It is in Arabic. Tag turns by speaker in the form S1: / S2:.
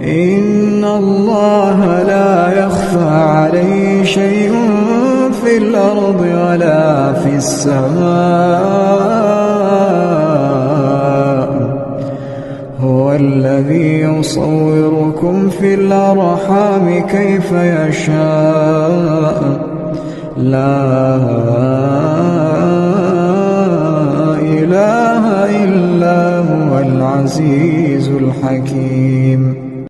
S1: إن الله لا يخفى عليه شيء في الأرض ولا في السماء. هو الذي يصوركم في الأرحام كيف يشاء لا